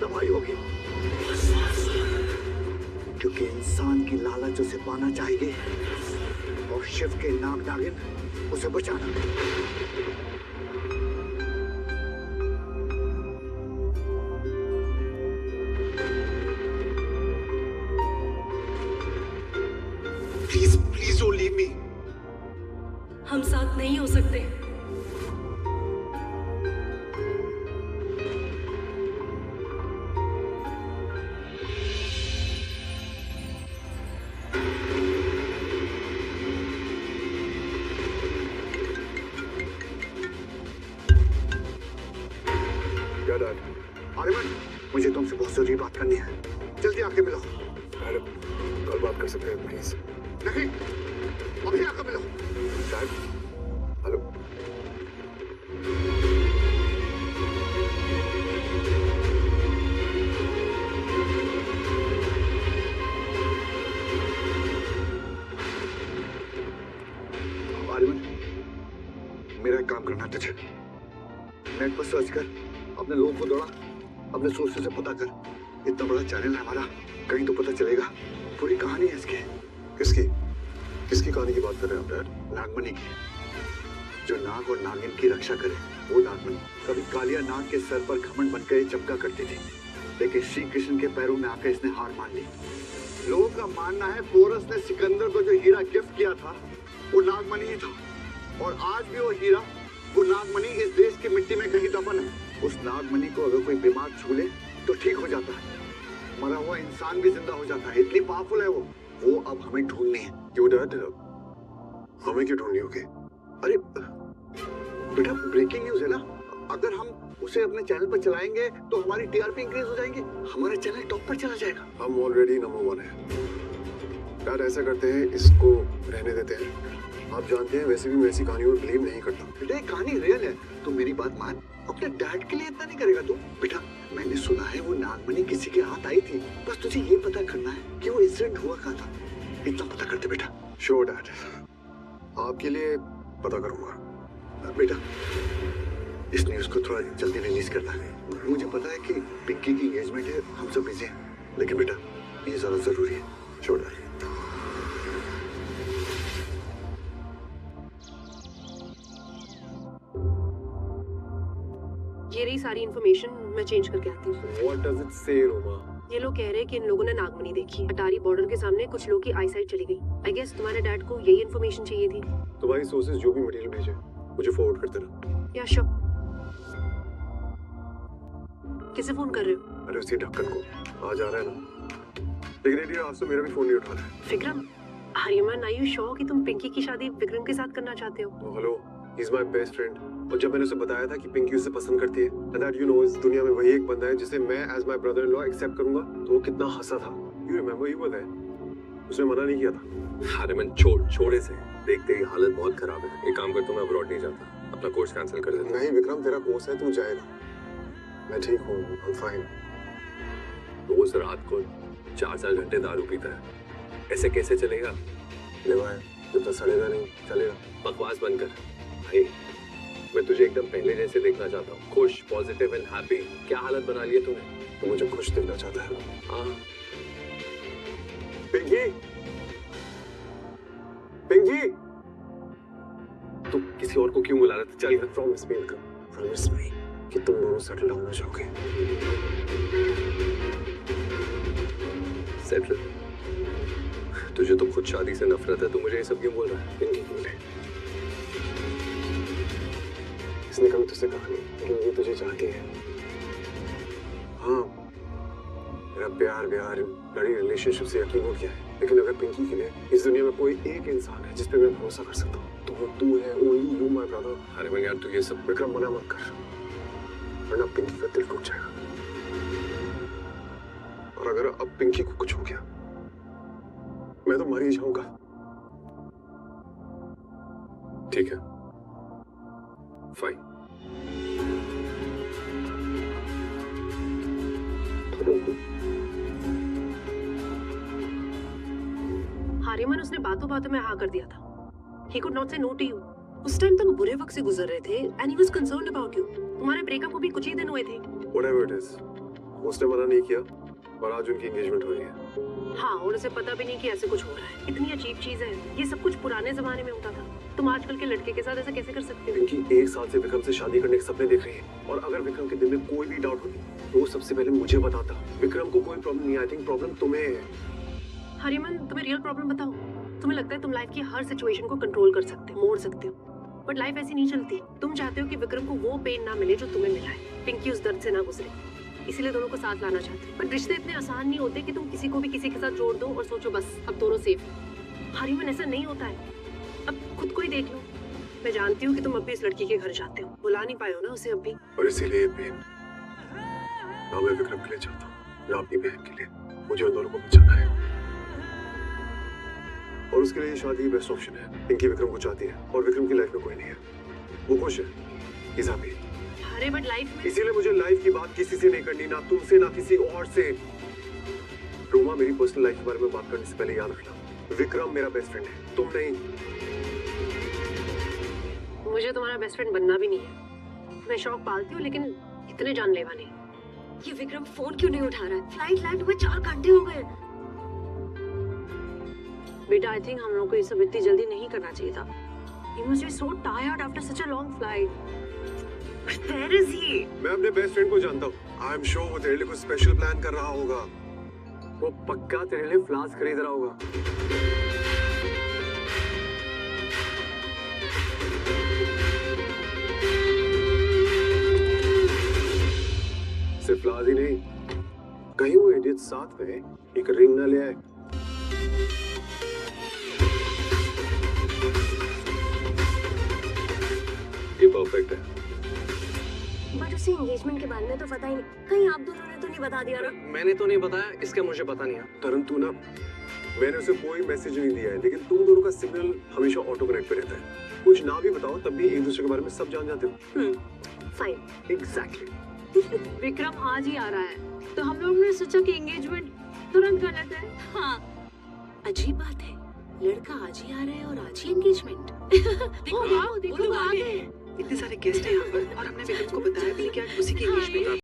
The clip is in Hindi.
तबाही होगी, क्योंकि इंसान की लालच उसे पाना चाहिए और शिव के नाग नागिन उसे बचाना। Please please don't leave me. हम साथ नहीं हो सकते। आर्यमन, मुझे तुमसे बहुत जरूरी बात करनी है, जल्दी आके मिलो। मैडम, कल बात कर सकते हैं प्लीज? नहीं, अभी आके मिलो। Dad, hello. आर्यमन, मेरा एक काम करना है तुझे। नेट पर सर्च कर, अपने लोगों को दौड़ा, अपने सोर्सेज से पता कर। इतना बड़ा चैनल है हमारा, कहीं तो पता चलेगा। पूरी कहानी है इसकी। किसकी किसकी कहानी की बात कर रहे हैं आप डैड? नागमणि की, जो नाग और नागिन की रक्षा करे, वो नागमणि। कभी कालिया नाग के सर पर घमंड बनकर ये चमका करती थी, लेकिन श्री कृष्ण के पैरों में आकर इसने हार मान ली। लोगों का मानना है पोरस ने सिकंदर को जो हीरा गिफ्ट किया था वो नागमणि ही था, और आज भी वो हीरा, वो नागमणि इस देश की मिट्टी में कहीं दफन है। उस नागमणि को अगर कोई बीमार छू ले तो ठीक हो जाता है, मरा हुआ इंसान भी जिंदा हो जाता है। इतनी पावरफुल है वो अब हमें ढूंढनी है। क्यों डैड? हमें क्यों ढूंढनी होगी? अरे बेटा, ब्रेकिंग न्यूज है ना, अगर हम उसे अपने चैनल पर चलाएंगे तो हमारी टीआरपी इंक्रीज हो जाएंगे, हमारा चैनल टॉप पर चला जाएगा। हम ऑलरेडी नंबर 1 है डैड। ऐसा करते हैं, इसको रहने देते हैं। आप जानते हैं वैसे भी मैं ऐसी कहानियों में बिलीव नहीं करता। बेटा, ये कहानी रियल है, तू मेरी बात मान। अपने डैड के लिए इतना नहीं करेगा तू? बेटा, मैंने सुना है वो नागमणि किसी के हाथ आई थी, बस तुझे ये पता करना है कि वो इंसिडेंट हुआ कहाँ था। इतना पता करते बेटा। श्योर डैड, आपके लिए पता करूंगा। बेटा, इस न्यूज को थोड़ा जल्दी रिलीज करना है। मुझे पता है कि पिंकी की एंगेजमेंट है, हम सब बिजी हैं, लेकिन बेटा ये ज्यादा जरूरी है। Sure dad. ये रही सारी इन्फॉर्मेशन, मैं चेंज करके आती हूँ। What does it say, Roma? ये लोग कह रहे हैं कि इन लोगों ने नागमणि देखी। अटारी बॉर्डर के सामने कुछ लोग की आईसाइट चली गई। आई गेस तुम्हारे डैड को यही इन्फॉर्मेशन चाहिए थी। तुम्हारी सोर्सेज जो भी मटेरियल भेजे मुझे फॉरवर्ड करते रहो। या श्योर। किसे फोन कर रहे हो? अरे उसी ढक्कन को, आज आ रहा है ना। लेकिन एडिया, आज तो मेरा भी फोन नहीं उठा रहा है। Vikram, Aryaman, are you sure कि तुम पिंकी की शादी विक्रम के साथ करना चाहते हो? तो hello, he is my best friend. और जब मैंने उसे बताया था कि पिंकी उसे पसंद करती है, and that you know, इस दुनिया में वही एक बंदा है जिसे मैं as my brother in law accept करूंगा, तो वो कितना हंसा था। You remember, you were there. उसने मना नहीं किया था। अरे मन छोड़े से देखते ही हालत बहुत खराब है। एक काम कर, मैं अब्रॉड नहीं जाता, अपना कोर्स कैंसिल कर देता। नहीं विक्रम, तेरा कोर्स है, तू जाएगा। मैं ठीक हूँ, आई एम फाइन। रोज रात को 4-4 घंटे दारू पीता है, ऐसे कैसे चलेगा? लेवा है, जब तक सड़ेगा नहीं चलेगा। बकवास बंद कर भाई, मैं तुझे एकदम पहले जैसे देखना चाहता हूँ, खुश, पॉजिटिव एंड हैप्पी। क्या हालत बना ली है तूने? तो मुझे खुश देखना चाहता है। हाँ। पिंकी, पिंकी, तू किसी और को क्यों बुला रहा था? चल promise me Vikram, promise me कि तुम दोनों सेटल डाउन हो जाओगे। सेटल? तुझे तो खुद शादी से नफरत है, तू मुझे ये सब क्यों बोल रहा है? पिंकी क्यों ले? इसने कभी तुझसे कहा नहीं, लेकिन ये तुझे चाहती है। हाँ, मेरा प्यार बड़ी रिलेशनशिप से यकीन हो गया है, लेकिन अगर पिंकी के लिए इस दुनिया में कोई एक इंसान है जिस पे मैं भरोसा कर सकता हूँ, तो वो तू है। Only you my brother. अरे मैं यार, तू ये सब विक्रम, मना मत कर, वरना पिंकी का दिल टूट जाएगा। और अगर अब पिंकी को कुछ हो गया, मैं तो मर ही जाऊंगा। ठीक है, फाइन। आर्यमन, उसने बातों बातों में हाँ कर दिया था। He could not say no to you. उस टाइम तुम बुरे वक्त से गुजर रहे थे and he was concerned about you. तुम्हारे ब्रेकअप को भी कुछ ही दिन हुए थे। Whatever it is, उसने मना नहीं किया और आज उनकी एंगेजमेंट हो रही है। हाँ, और उसे पता भी नहीं कि ऐसे कुछ हो रहा है। इतनी अजीब चीज है, ये सब कुछ पुराने जमाने में होता था। तुम आजकल के लड़के के साथ ऐसा कैसे कर सकते हो? पिंकी 1 साल से विक्रम से शादी करने के सपने देख रही है और अगर विक्रम के दिल में कोई भी डाउट होती तो वो सबसे पहले मुझे बताता। विक्रम को कोई प्रॉब्लम नहीं, आई थिंक प्रॉब्लम तुम्हें है। हरिमन, तुम्हें रियल प्रॉब्लम बताओ। तुम्हें लगता है तुम लाइफ की हर सिचुएशन को कंट्रोल कर सकते हो, मोड़ सकते हो, बट लाइफ ऐसी नहीं चलती। तुम चाहते हो कि विक्रम को वो पेन ना मिले जो तुम्हें मिला है, पिंकी उस दर्द से ना गुजरे, इसीलिए दोनों को साथ लाना चाहते हो। बट रिश्ते इतने आसान नहीं होते कि तुम किसी को भी किसी के साथ जोड़ दो और सोचो बस अब दोनों सेफ हैं। हरिमन, ऐसा नहीं होता है। अब खुद को ही देख लो। मैं जानती हूँ कि तुम अब भी इस लड़की के घर जाते हो, बुला नहीं पाए हो ना उसे अब भी। और इसीलिए ये पेन ना मैं विक्रम के लिए चाहता हूँ ना अपनी बहन के लिए। मुझे उन दोनों को बचाना है और उसके लिए शादी बेस्ट ऑप्शन है। पिंकी विक्रम को चाहती है और विक्रम की लाइफ में कोई नहीं है, वो खुश है, he's happy। अरे बट लाइफ में इसीलिए मुझे लाइफ की बात किसी से नहीं करनी, ना तुमसे ना किसी और से। रोमा, मेरी पर्सनल लाइफ के बारे में बात करने से पहले याद रखना, विक्रम मेरा बेस्ट फ्रेंड है, तुम नहीं। मुझे तुम्हारा बेस्ट फ्रेंड बनना भी नहीं है। मैं शौक पालती हूँ लेकिन इतने जानलेवा नहीं। ये विक्रम फोन क्यों नहीं उठा रहा है? फ्लाइट लैंड हुए 4 घंटे हो गए। बेटा, आई थिंक हम लोग को ये सब इतनी जल्दी नहीं करना चाहिए था। He must be so tired after such a long flight. Where is he? मैं अपने बेस्ट फ्रेंड को जानता हूँ। आई एम श्योर वो तेरे लिए कुछ स्पेशल प्लान कर रहा होगा। वो पक्का तेरे लिए फ्लावर्स खरीद रहा होगा। सिर्फ फ्लावर्स ही नहीं, कहीं वो इडियट साथ में एक रिंग ना ले आए। ये परफेक्ट है। बट उसे एंगेजमेंट के बारे में तो पता ही नहीं। कहीं आप दोनों ने तो नहीं बता दिया ना? मैंने तो नहीं बताया, इसका मुझे पता नहीं है। तरन, तू ना, मैंने उसे कोई मैसेज नहीं दिया है, लेकिन तुम दोनों का सिग्नल हमेशा ऑटो कनेक्ट पे रहता है। कुछ ना भी बताओ तब भी एक दूसरे के बारे में सब जान जाते हो। फाइन। एग्जैक्टली। विक्रम आज ही आ रहा है, तो हम लोग ने सोचा कि एंगेजमेंट तुरंत कर लेते हैं। हाँ, अजीब बात है, लड़का आज ही आ रहा है और आज ही एंगेजमेंट। देखो, देखो, आ गए। इतने सारे गेस्ट हैं यहाँ पर और हमने विक्रम को बताया भी नहीं कि आज उसी की एंगेजमेंट है।